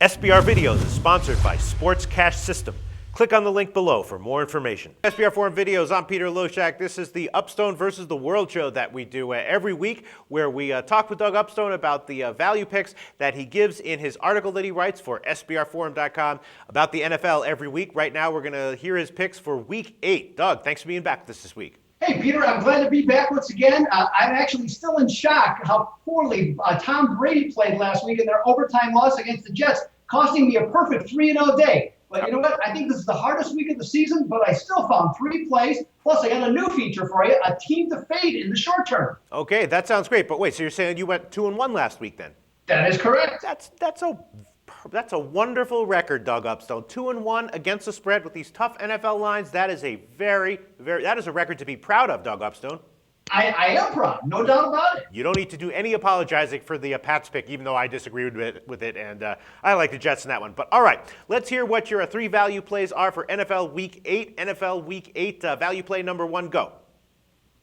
SBR Videos is sponsored by Sports Cash System. Click on the link below for more information. SBR Forum Videos, I'm Peter Loshak. This is the Upstone versus the World show that we do every week, where we talk with Doug Upstone about the value picks that he gives in his article that he writes for SBRforum.com about the NFL every week. Right now, we're going to hear his picks for Week 8. Doug, thanks for being back with us this week. Hey, Peter, I'm glad to be back once again. I'm actually still in shock how poorly Tom Brady played last week in their overtime loss against the Jets, costing me a perfect 3-0 day. But you know what? I think this is the hardest week of the season, but I still found 3 plays. Plus, I got a new feature for you, a team to fade in the short term. Okay, that sounds great. But wait, so you're saying you went 2-1 last week then? That is correct. That's a wonderful record, Doug Upstone. 2-1 against the spread with these tough NFL lines. That is a that is a record to be proud of, Doug Upstone. I am proud, no doubt about it. You don't need to do any apologizing for the Pats pick, even though I disagreed with it, and I like the Jets in that one. But all right, let's hear what your 3 value plays are for NFL Week 8. NFL Week 8 value play number 1, go.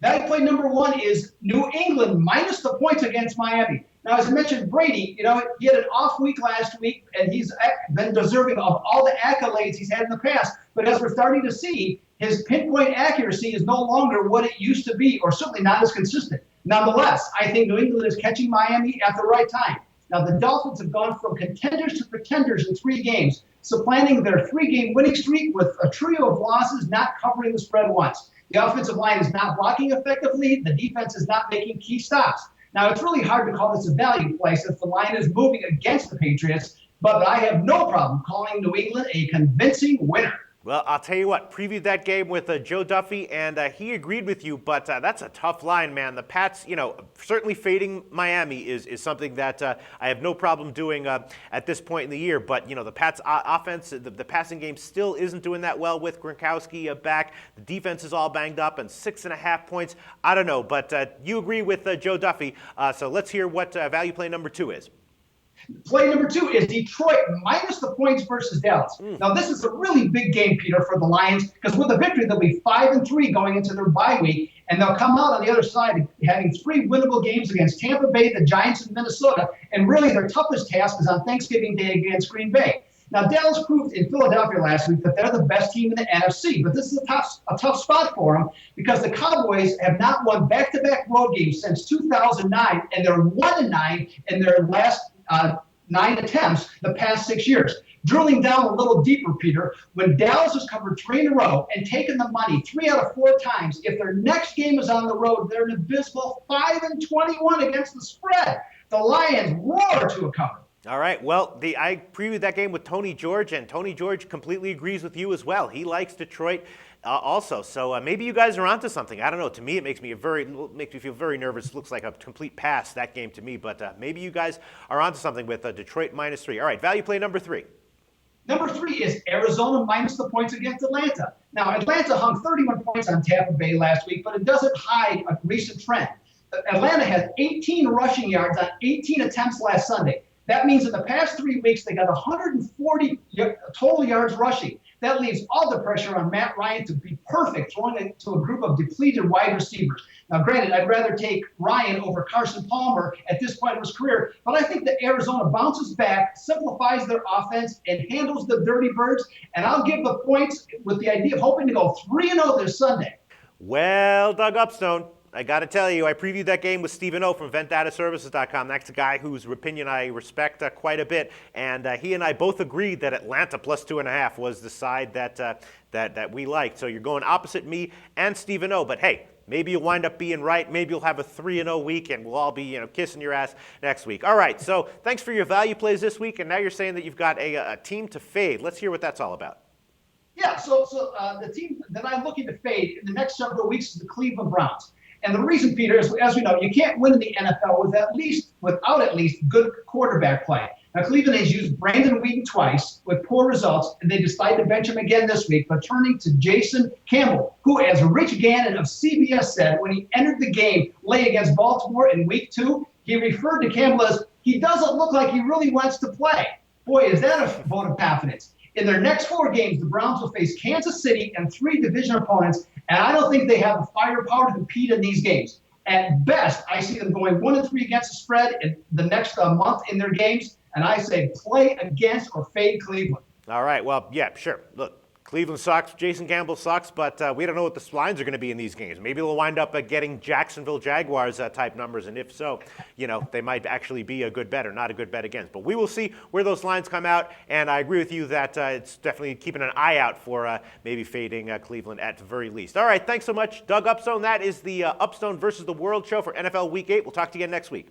Value play number 1 is New England minus the points against Miami. Now, as I mentioned, Brady, he had an off week last week, and he's been deserving of all the accolades he's had in the past. But as we're starting to see, his pinpoint accuracy is no longer what it used to be, or certainly not as consistent. Nonetheless, I think New England is catching Miami at the right time. Now, the Dolphins have gone from contenders to pretenders in 3 games, supplanting their 3-game winning streak with a trio of losses, not covering the spread once. The offensive line is not blocking effectively. The defense is not making key stops. Now, it's really hard to call this a value play since the line is moving against the Patriots, but I have no problem calling New England a convincing winner. Well, I'll tell you what, previewed that game with Joe Duffy, and he agreed with you, but that's a tough line, man. The Pats, certainly fading Miami is something that I have no problem doing at this point in the year, but, the Pats offense, the passing game still isn't doing that well with Gronkowski back. The defense is all banged up, and 6.5 points, I don't know, but you agree with Joe Duffy, so let's hear what value play number 2 is. Play number 2 is Detroit minus the points versus Dallas. Now, this is a really big game, Peter, for the Lions, because with a victory, they'll be 5-3 going into their bye week, and they'll come out on the other side having 3 winnable games against Tampa Bay, the Giants, and Minnesota, and really their toughest task is on Thanksgiving Day against Green Bay. Now, Dallas proved in Philadelphia last week that they're the best team in the NFC, but this is a tough spot for them because the Cowboys have not won back-to-back road games since 2009, and they're 1-9 in their last 9 attempts the past 6 years. Drilling down a little deeper, Peter, when Dallas has covered 3 in a row and taken the money 3 out of 4 times, if their next game is on the road, they're an abysmal 5-21 against the spread. The Lions roar to a cover. All right, well, I previewed that game with Tony George, and Tony George completely agrees with you as well. He likes Detroit also, so maybe you guys are onto something. I don't know. To me, it makes me feel very nervous. Looks like a complete pass, that game to me, but maybe you guys are onto something with Detroit minus 3. All right, value play number 3. Number 3 is Arizona minus the points against Atlanta. Now, Atlanta hung 31 points on Tampa Bay last week, but it doesn't hide a recent trend. Atlanta has 18 rushing yards on 18 attempts last Sunday. That means in the past 3 weeks, they got 140 total yards rushing. That leaves all the pressure on Matt Ryan to be perfect, throwing it to a group of depleted wide receivers. Now, granted, I'd rather take Ryan over Carson Palmer at this point of his career, but I think that Arizona bounces back, simplifies their offense, and handles the Dirty Birds, and I'll give the points with the idea of hoping to go 3-0 this Sunday. Well, Doug Upstone, I got to tell you, I previewed that game with Stephen O from VentDataServices.com. That's a guy whose opinion I respect quite a bit, and he and I both agreed that Atlanta plus 2.5 was the side that we liked. So you're going opposite me and Stephen O. But hey, maybe you'll wind up being right. Maybe you'll have a 3-0 week, and we'll all be kissing your ass next week. All right. So thanks for your value plays this week, and now you're saying that you've got a team to fade. Let's hear what that's all about. Yeah. So the team that I'm looking to fade in the next several weeks is the Cleveland Browns. And the reason, Peter, is, as we know, you can't win in the NFL without at least good quarterback play. Now, Cleveland has used Brandon Whedon twice with poor results, and they decided to bench him again this week, but turning to Jason Campbell, who, as Rich Gannon of CBS said when he entered the game late against Baltimore in Week 2, he referred to Campbell as, he doesn't look like he really wants to play. Boy, is that a vote of confidence. In their next 4 games, the Browns will face Kansas City and 3 division opponents, and I don't think they have the firepower to compete in these games. At best, I see them going 1-3 against the spread in the next month in their games. and I say play against or fade Cleveland. All right. Well, yeah, sure. Look, Cleveland sucks. Jason Campbell sucks, but we don't know what the lines are going to be in these games. Maybe they'll wind up getting Jacksonville Jaguars type numbers, and if so, they might actually be a good bet or not a good bet against. But we will see where those lines come out, and I agree with you that it's definitely keeping an eye out for maybe fading Cleveland at the very least. All right. Thanks so much, Doug Upstone. That is the Upstone versus the World show for NFL Week 8. We'll talk to you again next week.